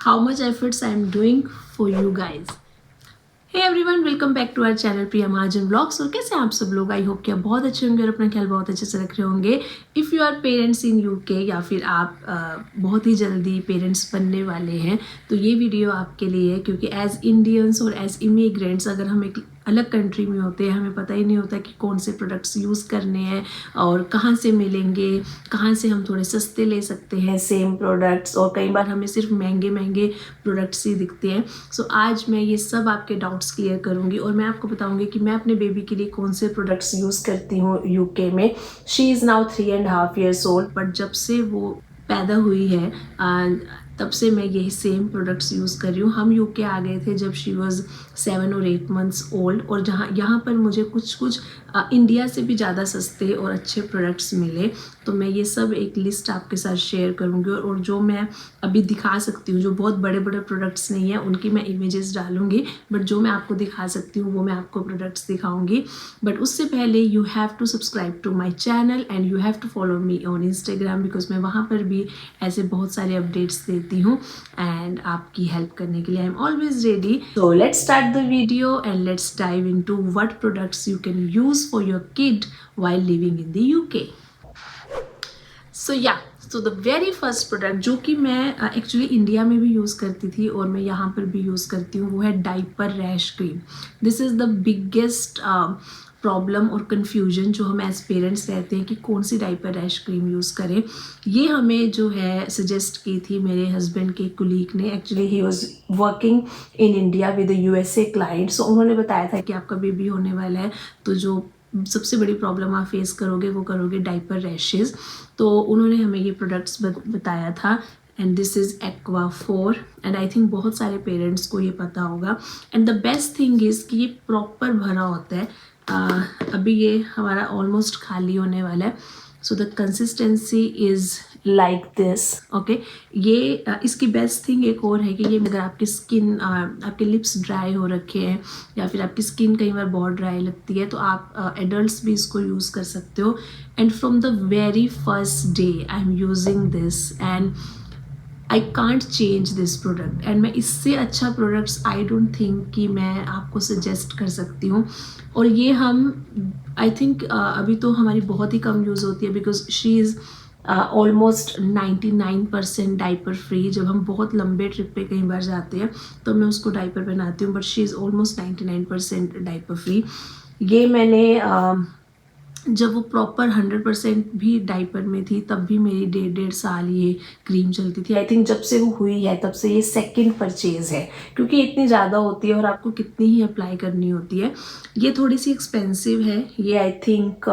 how much efforts I am doing for you guys. Hey everyone, welcome back to our channel Priya Mahajan blogs. और कैसे आप सब लोग? I hope कि आप बहुत अच्छे होंगे और अपना ख्याल बहुत अच्छे से रख रहे होंगे। If you are parents in UK या फिर आप बहुत ही जल्दी पेरेंट्स बनने वाले हैं तो ये वीडियो आपके लिए है, क्योंकि एज इंडियंस और एज इमिग्रेंट्स अगर हम एक अलग कंट्री में होते हैं, हमें पता ही नहीं होता कि कौन से प्रोडक्ट्स यूज़ करने हैं और कहाँ से मिलेंगे, कहाँ से हम थोड़े सस्ते ले सकते हैं सेम प्रोडक्ट्स, और कई बार हमें सिर्फ महंगे महंगे प्रोडक्ट्स ही दिखते हैं। सो आज मैं ये सब आपके डाउट्स क्लियर करूँगी और मैं आपको बताऊँगी कि मैं अपने बेबी के लिए कौन से प्रोडक्ट्स यूज़ करती हूँ यूके में। She is now 3.5 years old, but जब से वो पैदा हुई है तब से मैं यही सेम प्रोडक्ट्स यूज़ कर रही हूँ। हम यूके आ गए थे जब she was 7 or 8 months old, और जहाँ यहाँ पर मुझे कुछ इंडिया से भी ज़्यादा सस्ते और अच्छे प्रोडक्ट्स मिले। तो मैं ये सब एक लिस्ट आपके साथ शेयर करूँगी, और जो मैं अभी दिखा सकती हूँ, जो बहुत बड़े बड़े प्रोडक्ट्स नहीं हैं उनकी मैं इमेजेस डालूँगी, बट जो मैं आपको दिखा सकती हूँ वो मैं आपको प्रोडक्ट्स दिखाऊँगी। बट उससे पहले you have to subscribe to my channel and you have to follow me on Instagram, because मैं वहाँ पर भी ऐसे बहुत सारे अपडेट्स देती हूँ एंड आपकी हेल्प करने के लिए आई am always ready. So let's start the video and let's dive into what products you can use for your kid while living in the UK. So the very first product जो कि मैं actually India में भी use करती थी और मैं यहाँ पर भी यूज़ करती हूँ, वो है diaper rash cream. This is the biggest problem और कन्फ्यूजन जो हम एज पेरेंट्स रहते हैं कि कौन सी डाइपर रैश क्रीम यूज़ करें। ये हमें जो है सजेस्ट की थी मेरे हस्बैंड के कुलीग ने। Actually he was working in India with USA client. So उन्होंने बताया था कि आपका बेबी होने वाला है तो जो सबसे बड़ी प्रॉब्लम आप फेस करोगे वो करोगे डाइपर रैशेज़। तो उन्होंने हमें ये प्रोडक्ट्स बताया था and this is aqua 4 and I think बहुत सारे पेरेंट्स को ये पता होगा। And the best thing is कि ये प्रॉपर भरा होता है। अभी ये हमारा ऑलमोस्ट खाली होने वाला है। So the consistency is like this. Okay, ये इसकी बेस्ट थिंग एक और है कि ये अगर आपकी स्किन आपके लिप्स ड्राई हो रखे हैं या फिर आपकी स्किन कई बार बहुत ड्राई लगती है तो आप एडल्ट्स भी इसको यूज़ कर सकते हो। And from the very first day I am using this and I can't change this product. And मैं इससे अच्छा प्रोडक्ट्स आई डोंट थिंक कि मैं आपको सजेस्ट कर सकती हूँ। और ये हम आई थिंक अभी तो हमारी बहुत ही कम यूज़ होती है, because she is almost 99% diaper free. जब हम बहुत लंबे ट्रिप पे कहीं बार जाते हैं तो मैं उसको डाइपर पहनाती हूँ, but she is almost 99% diaper free. ये मैंने जब वो प्रॉपर 100% भी डाइपर में थी तब भी मेरी 1.5 साल ये क्रीम चलती थी। आई थिंक जब से वो हुई है तब से ये सेकंड परचेज़ है, क्योंकि इतनी ज़्यादा होती है और आपको कितनी ही अप्लाई करनी होती है। ये थोड़ी सी एक्सपेंसिव है, ये आई थिंक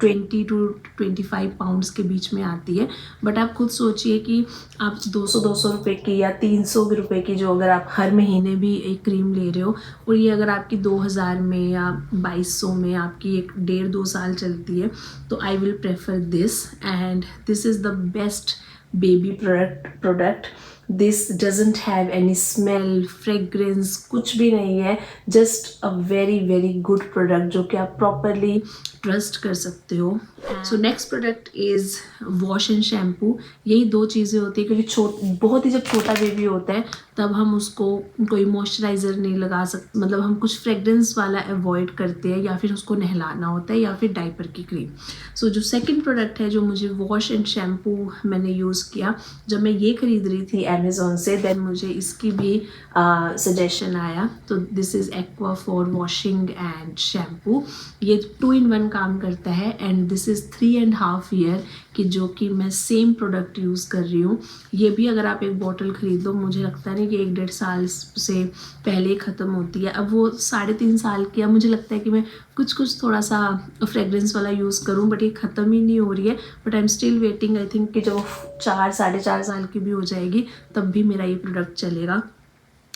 20 to 25 pounds के बीच में आती है। बट आप खुद सोचिए कि आप 200 रुपये की या 300 रुपये की जो अगर आप हर महीने भी एक क्रीम ले रहे हो, और ये अगर आपकी 2000 में या 2200 में आपकी एक 1.5-2 साल चलती है, तो I will prefer this. And this is the best baby product. This doesn't have any smell, fragrance, कुछ भी नहीं है। Just a very very good product जो कि आप प्रॉपरली ट्रस्ट कर सकते हो। So next product is wash and shampoo. यही दो चीज़ें होती है, क्योंकि बहुत ही जब छोटा बेबी होता है तब हम उसको कोई मॉइस्चराइज़र नहीं लगा सकते, मतलब हम कुछ फ्रेग्रेंस वाला अवॉइड करते हैं, या फिर उसको नहलाना होता है या फिर डाइपर की क्रीम। सो जो सेकंड प्रोडक्ट है जो मुझे वॉश एंड शैम्पू मैंने यूज़ किया जब मैं ये खरीद रही थी अमेज़ॉन से, देन मुझे इसकी भी सजेशन आया। तो this is aqua 4 washing and shampoo. ये 2-in-1 काम करता है एंड दिस इज़ 3.5 year की जो कि मैं सेम प्रोडक्ट यूज़ कर रही हूँ। ये भी अगर आप एक बॉटल खरीद लो, मुझे लगता नहीं कि 1-1.5 साल से पहले ख़त्म होती है। अब वो 3.5 साल की, अब मुझे लगता है कि मैं कुछ थोड़ा सा फ्रेग्रेंस वाला यूज़ करूँ, बट ये ख़त्म ही नहीं हो रही है। But I am still waiting. I think कि जब 4-4.5 साल की भी हो जाएगी तब भी मेरा ये प्रोडक्ट चलेगा।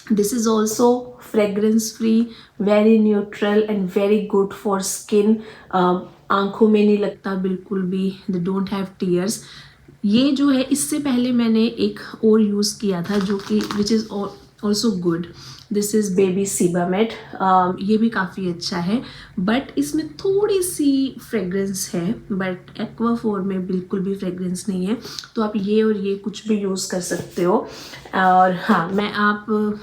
This is also fragrance free, very neutral and very good for skin. आँखों में नहीं लगता बिल्कुल भी। They don't have tears. ये जो है, इससे पहले मैंने एक और यूज़ किया था जो कि which is also good. This is baby Sebamed. ये भी काफ़ी अच्छा है, बट इसमें थोड़ी सी फ्रेग्रेंस है, बट एक्वाफोर में बिल्कुल भी फ्रेग्रेंस नहीं है। तो आप ये और ये कुछ भी यूज़ कर सकते हो। और हाँ,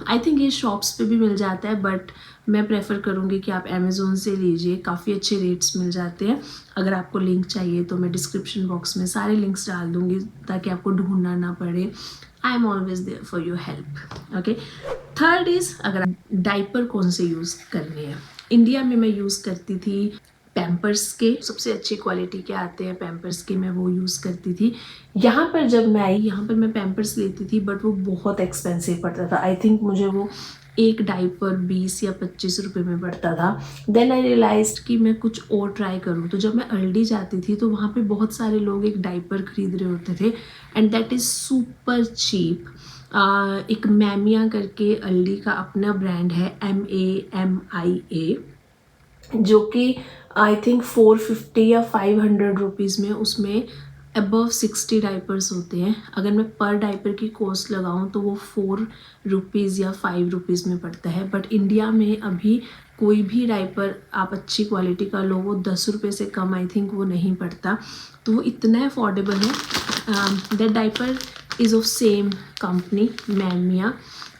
आई थिंक ये शॉप्स पे भी मिल जाता है, बट मैं प्रेफर करूँगी कि आप अमेज़ोन से लीजिए, काफ़ी अच्छे रेट्स मिल जाते हैं। अगर आपको लिंक चाहिए तो मैं डिस्क्रिप्शन बॉक्स में सारे लिंक्स डाल दूँगी ताकि आपको ढूंढना ना पड़े। I am always there for your help. Okay, third is, अगर आप डाइपर कौन से यूज़ करने हैं। इंडिया में मैं यूज़ करती थी पैम्पर्स के, सबसे अच्छी क्वालिटी के आते हैं पैम्पर्स के, मैं वो यूज़ करती थी। यहाँ पर जब मैं आई, यहाँ पर मैं पैम्पर्स लेती थी, बट वो बहुत एक्सपेंसिव पड़ता था। आई थिंक मुझे वो एक डाइपर 20 या 25 रुपये में पड़ता था। देन आई रियलाइज कि मैं कुछ और ट्राई करूँ। तो जब मैं अर्ली जाती थी तो वहाँ पे बहुत सारे लोग एक डाइपर खरीद रहे होते थे, and that is super cheap. एक मैमिया करके अर्ली का अपना ब्रांड है, MAMIA, जो कि आई थिंक 450 या 500 रुपीज़ में, उसमें अबव 60 डाइपर्स होते हैं। अगर मैं पर डाइपर की कॉस्ट लगाऊं तो वो 4 रुपीज़ या 5 रुपीज़ में पड़ता है। बट इंडिया में अभी कोई भी डाइपर आप अच्छी क्वालिटी का लो, वो 10 रुपये से कम आई थिंक वो नहीं पड़ता। तो वो इतना अफोर्डेबल है। That diaper is of same company, Mamia,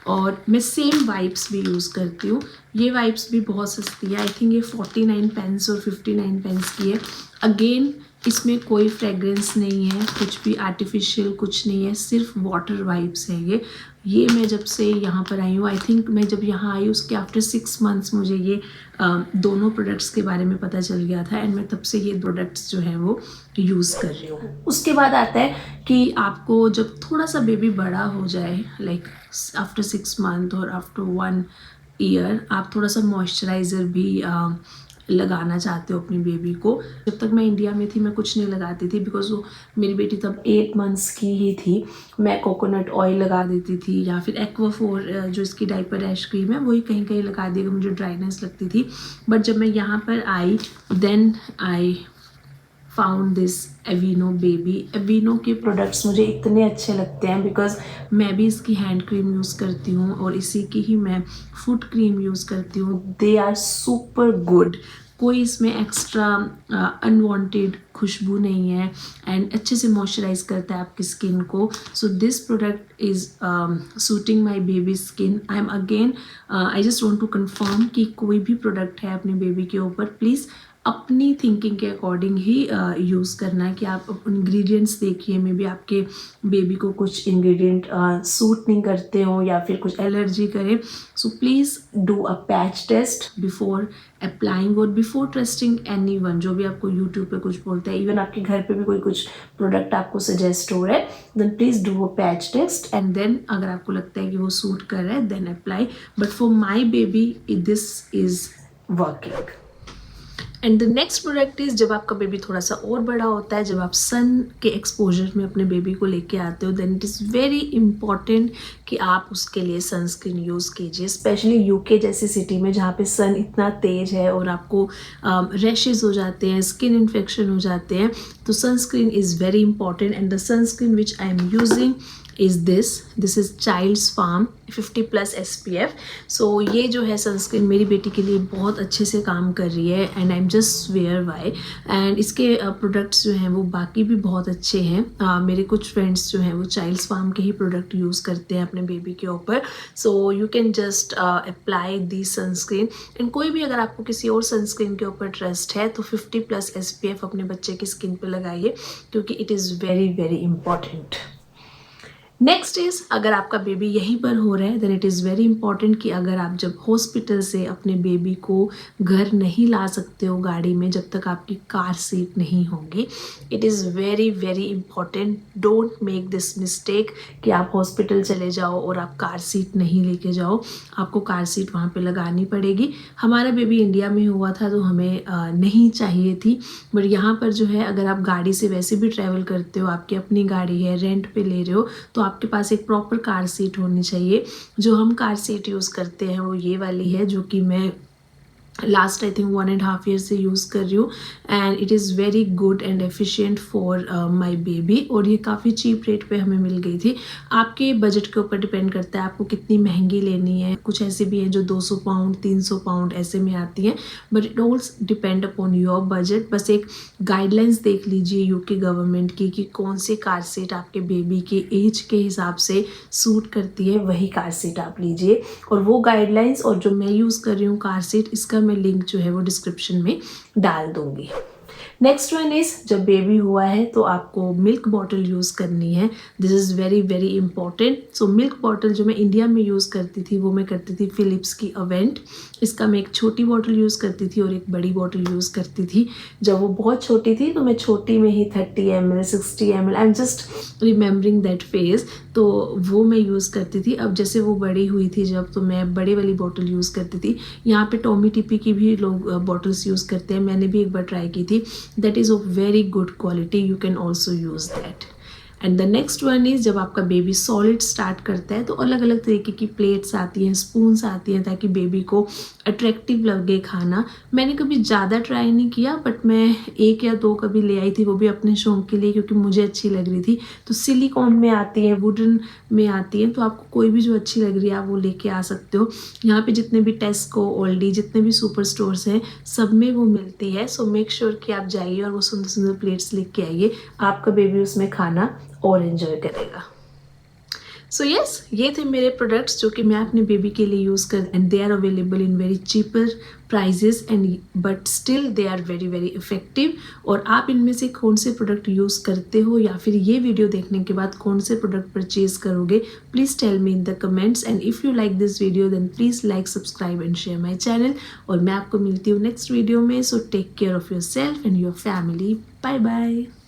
और मैं सेम वाइप्स भी यूज़ करती हूँ। ये वाइप्स भी बहुत सस्ती है, आई थिंक ये 49 पेंस और 59 पेंस की है। अगेन इसमें कोई फ्रेग्रेंस नहीं है, कुछ भी आर्टिफिशियल कुछ नहीं है, सिर्फ वाटर वाइप्स है ये मैं जब से यहाँ पर आई हूँ, आई थिंक मैं जब यहाँ आई उसके आफ्टर 6 मंथ्स मुझे ये दोनों प्रोडक्ट्स के बारे में पता चल गया था, एंड मैं तब से ये प्रोडक्ट्स जो हैं वो यूज़ कर रही हूँ। उसके बाद आता है कि आपको जब थोड़ा सा बेबी बड़ा हो जाए, लाइक आफ्टर 6 मंथ और आफ्टर 1 ईयर, आप थोड़ा सा मॉइस्चराइज़र भी लगाना चाहते हो अपनी बेबी को। जब तक मैं इंडिया में थी मैं कुछ नहीं लगाती थी, बिकॉज वो मेरी बेटी तब 8 मंथ्स की ही थी। मैं कोकोनट ऑयल लगा देती थी, या फिर एक्वाफोर जो इसकी डाइपर रैश क्रीम है वही कहीं कहीं लगा दी अगर मुझे ड्राइनेस लगती थी। बट जब मैं यहाँ पर आई, then I found this Aveeno baby. Aveeno के प्रोडक्ट्स मुझे इतने अच्छे लगते हैं, बिकॉज मैं भी इसकी हैंड क्रीम यूज़ करती हूँ और इसी की ही मैं फुट क्रीम यूज़ करती हूँ। दे आर सुपर गुड, कोई इसमें एक्स्ट्रा अनवांटेड खुशबू नहीं है, एंड अच्छे से मॉइस्चराइज करता है आपकी स्किन को। So this product is suiting my baby skin. I am again I just want to confirm कि कोई भी प्रोडक्ट है अपनी बेबी के ऊपर, प्लीज़ अपनी थिंकिंग के अकॉर्डिंग ही यूज़ करना है। कि आप इंग्रेडिएंट्स देखिए, मे बी आपके बेबी को कुछ इंग्रेडिएंट सूट नहीं करते हो या फिर कुछ एलर्जी करे। So please do a patch test before applying और बिफोर ट्रस्टिंग एनीवन। जो भी आपको यूट्यूब पे कुछ बोलता है, इवन आपके घर पे भी कोई कुछ प्रोडक्ट आपको सजेस्ट हो रहा है, then please do a patch test, and then अगर आपको लगता है कि वो सूट कर रहा है then apply. But for my baby this is working. And the next product is, जब आपका बेबी थोड़ा सा और बड़ा होता है, जब आप सन के एक्सपोजर में अपने बेबी को लेके आते हो, then it is very important कि आप उसके लिए सनस्क्रीन यूज़ कीजिए। स्पेशली यूके जैसी सिटी में जहाँ पे सन इतना तेज़ है और आपको रैशेज़ हो जाते हैं, स्किन इन्फेक्शन हो जाते हैं, तो sunscreen is very important. And the sunscreen which I am using is this is Child's Farm 50+ SPF। सो ये जो है सनस्क्रीन मेरी बेटी के लिए बहुत अच्छे से काम कर रही है, and I am just swear by. And इसके प्रोडक्ट्स जो हैं वो बाकी भी बहुत अच्छे हैं। मेरे कुछ फ्रेंड्स जो हैं वो Child's Farm के ही प्रोडक्ट यूज़ करते हैं अपने बेबी के ऊपर। So you can just apply the sunscreen. And कोई भी अगर आपको किसी और सनस्क्रीन के ऊपर ट्रस्ट है तो 50+ SPF अपने बच्चे की स्किन पे लगाइए, क्योंकि it is very very important. Next is, अगर आपका बेबी यहीं पर हो रहा है then it is very important कि अगर आप जब हॉस्पिटल से अपने बेबी को घर नहीं ला सकते हो गाड़ी में, जब तक आपकी कार सीट नहीं होगी, it is very very important. Don't make this mistake कि आप हॉस्पिटल चले जाओ और आप कार सीट नहीं लेके जाओ। आपको कार सीट वहाँ पे लगानी पड़ेगी। हमारा बेबी इंडिया में हुआ था तो हमें नहीं चाहिए थी, बट यहाँ पर जो है अगर आप गाड़ी से वैसे भी ट्रैवल करते हो, आपकी अपनी गाड़ी है, रेंट पे ले रहे हो, तो आपके पास एक प्रॉपर कार सीट होनी चाहिए। जो हम कार सीट यूज़ करते हैं वो ये वाली है, जो कि मैं लास्ट आई थिंक 1.5 ईयर से यूज़ कर रही हूँ and it is very good and efficient for my baby. और ये काफ़ी चीप रेट पे हमें मिल गई थी। आपके बजट के ऊपर डिपेंड करता है आपको कितनी महंगी लेनी है। कुछ ऐसे भी हैं जो 200 पाउंड 300 पाउंड ऐसे में आती हैं, but it alls depend upon your budget. बस एक गाइडलाइंस देख लीजिए यूके गवर्नमेंट की कि कौन से कार सीट आपके बेबी के एज के हिसाब से सूट करती है, वही कार सीट आप लीजिए। और वो गाइडलाइंस और जो मैं यूज़ कर रही हूँ कार सीट, इसका मैं लिंक जो है वो डिस्क्रिप्शन में डाल दूँगी। नेक्स्ट वन इज़ जब बेबी हुआ है तो आपको मिल्क बॉटल यूज़ करनी है। This is very very important. So milk bottle जो मैं इंडिया में यूज़ करती थी वो मैं करती थी फिलिप्स की अवेंट। इसका मैं एक छोटी बॉटल यूज़ करती थी और एक बड़ी बॉटल यूज़ करती थी। जब वो बहुत छोटी थी तो मैं छोटी में ही 30 ml 60 ml, I am just remembering that phase, तो वो मैं यूज़ करती थी। अब जैसे वो बड़ी हुई थी जब, तो मैं बड़े वाली बॉटल यूज़ करती थी। यहाँ पे टॉमी टिपी की भी लोग बॉटल्स यूज़ करते हैं, मैंने भी एक बार ट्राई की थी। That is of very good quality, you can also use that. And the next one is जब आपका बेबी सॉलिड स्टार्ट करता है तो अलग अलग तरीके की प्लेट्स आती हैं, स्पून्स आती हैं, ताकि बेबी को अट्रैक्टिव लगे खाना। मैंने कभी ज़्यादा ट्राई नहीं किया, बट मैं 1 या 2 कभी ले आई थी, वो भी अपने शौक के लिए क्योंकि मुझे अच्छी लग रही थी। तो सिलिकॉन में आती हैं, वुडन में आती हैं, तो आपको कोई भी जो अच्छी लग रही है आप वो लेके आ सकते हो। यहाँ पे जितने भी टेस्को, ओल्डी, जितने भी सुपर स्टोर्स हैं सब में वो मिलती है। सो मेक श्योर कि आप जाइए और वो सुंदर सुंदर प्लेट्स लेके आइए, आपका बेबी उसमें खाना और एंजॉय करेगा। सो यस, ये थे मेरे प्रोडक्ट्स जो कि मैं अपने बेबी के लिए यूज़ कर, and they are available in very cheaper prices and but still they are very very effective. और आप इनमें से कौन से प्रोडक्ट यूज़ करते हो या फिर ये वीडियो देखने के बाद कौन से प्रोडक्ट परचेज करोगे, please tell me in the comments. And if you like this video then please like, subscribe and share my channel. और मैं आपको मिलती हूँ नेक्स्ट वीडियो में। So take care of your self and your family. Bye bye.